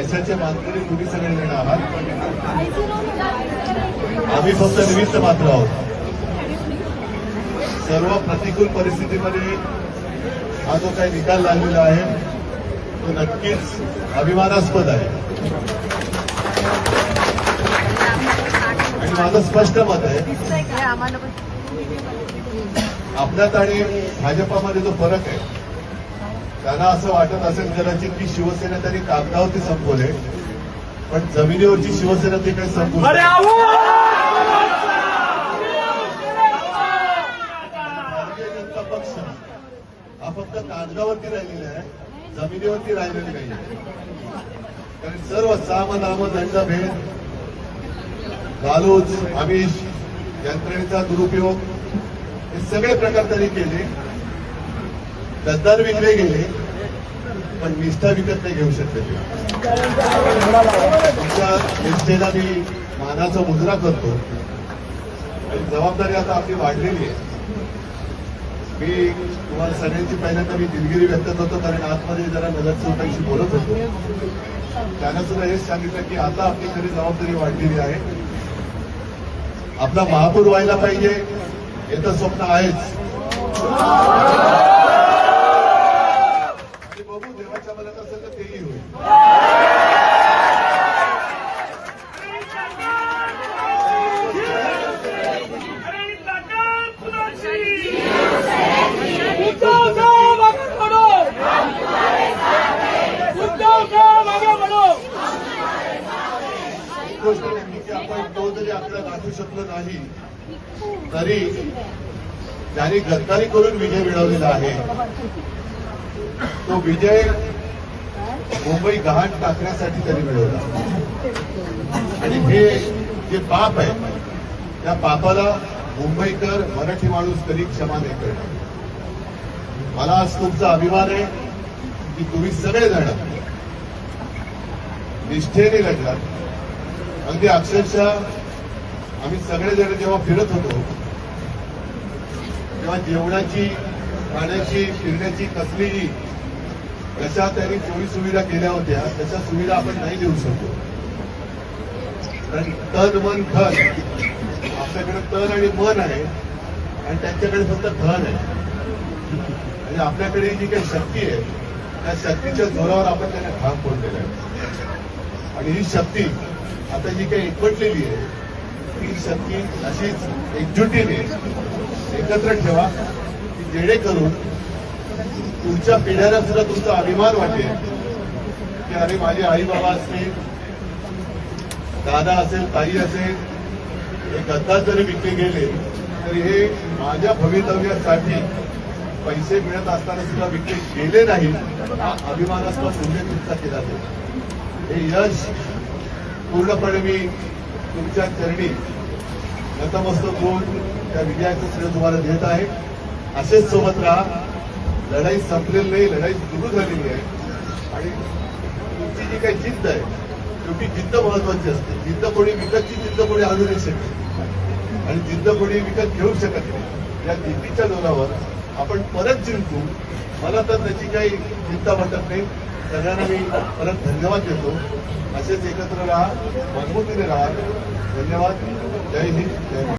यशाचे मानकरी तुम्ही सगळे जण आहात. आम्ही फक्त निमित्त मात्र आहोत. सर्व प्रतिकूल परिस्थितीमध्ये हा जो काही निकाल लागलेला आहे तो नक्कीच अभिमानास्पद आहे. आणि माझं स्पष्ट मत आहे, आपल्यात आणि भाजपामध्ये जो फरक आहे, त्यांना असं वाटत असेल कदाचित की शिवसेना त्यांनी कागदावरती संपवले, पण जमिनीवरची शिवसेना ते काही संपवली. भारतीय जनता पक्ष हा फक्त कागदावरती राहिलेला आहे, जमिनीवरती राहिलेली नाही. कारण सर्व साम नाम दंड भेद, लालूच, आमिष, यंत्रणेचा दुरुपयोग हे सगळे प्रकार त्यांनी केले. गद्दार विकले गेले, पण निष्ठा विकत नाही घेऊ शकले. तुमच्या निष्ठेला मी मानाचा मुजरा करतो आणि जबाबदारी आता आपली वाढलेली आहे. मी तुम्हाला सगळ्यांची पहिल्यांदा मी दिलगिरी व्यक्त करतो, कारण आतमध्ये जरा नगरसेवकांशी बोलत होतो. त्यांना सुद्धा हेच सांगितलं की आता आपली खरी जबाबदारी वाढलेली आहे. आपला महापौर व्हायला पाहिजे हे तर स्वप्न आहेच. आणि बघू, देवाच्या मनात असेल तर तेही होईल. गोष्ट नाही की आपण तो जरी आपल्याला गाठू शकलो नाही तरी ज्यांनी गद्दारी करून विजय मिळवलेला आहे तो विजय मुंबई गहाण टाकण्यासाठी त्यांनी मिळवला. आणि हे जे पाप आहे त्या पापाला मुंबईकर, मराठी माणूस कधी क्षमा नाही करणार. मला आज तुमचा अभिमान आहे की तुम्ही सगळेजण निष्ठेने लढलात. अगदी अक्षरशः आम्ही सगळेजण जेव्हा फिरत होतो तेव्हा जेवणाची, पाण्याची, फिरण्याची कसलीही जशा त्यांनी सोयी सुविधा केल्या होत्या तशा सुविधा आपण नाही देऊ शकतो. कारण तन मन धन, आपल्याकडे तन आणि मन आहे आणि त्यांच्याकडे फक्त धन आहे. आणि आपल्याकडे जी काही शक्ती आहे त्या शक्तीच्या जोरावर आपण त्यांना ठाम फोडलेला आहे. आणि ही शक्ती आता जी काही एकवटलेली आहे ही शक्ती अशीच एकजुटीने एकत्र ठेवा की जेणेकरून तुमच्या पिढ्यांना सुद्धा तुमचा अभिमान वाटेल की अरे माझे आई बाबा असतील, दादा असेल, ताई असेल, हे गद्दार जरी विकले गेले तरी हे माझ्या भवितव्यासाठी पैसे मिळत असताना सुद्धा विकले गेले नाही. हा अभिमानास्पद उल्लेख तुमचा केला जाईल. हे यश पूर्णपणे मी तुमच्या चरणी नतमस्तक होऊन त्या विजयाचं श्रेय तुम्हाला देत आहे. असेच सोबत राहा. लढाई संपलेली नाही, लढाई सुरू झालेली आहे. आणि तुमची जी काही जिद्द आहे शेवटी जिद्द महत्वाची असते. जिद्द कोणी विकतची जिद्द कोणी आणू नाही शकत आणि जिद्द कोणी विकत घेऊ शकत नाही. या जिद्दीच्या जोरावर आपण परत जिंकू. मला तर त्याची काही चिंता वाटत नाही. सगळ्यांना मी परत धन्यवाद देतो. असेच एकत्र राहा, मजबूतीने राहा. धन्यवाद. जय हिंद, जय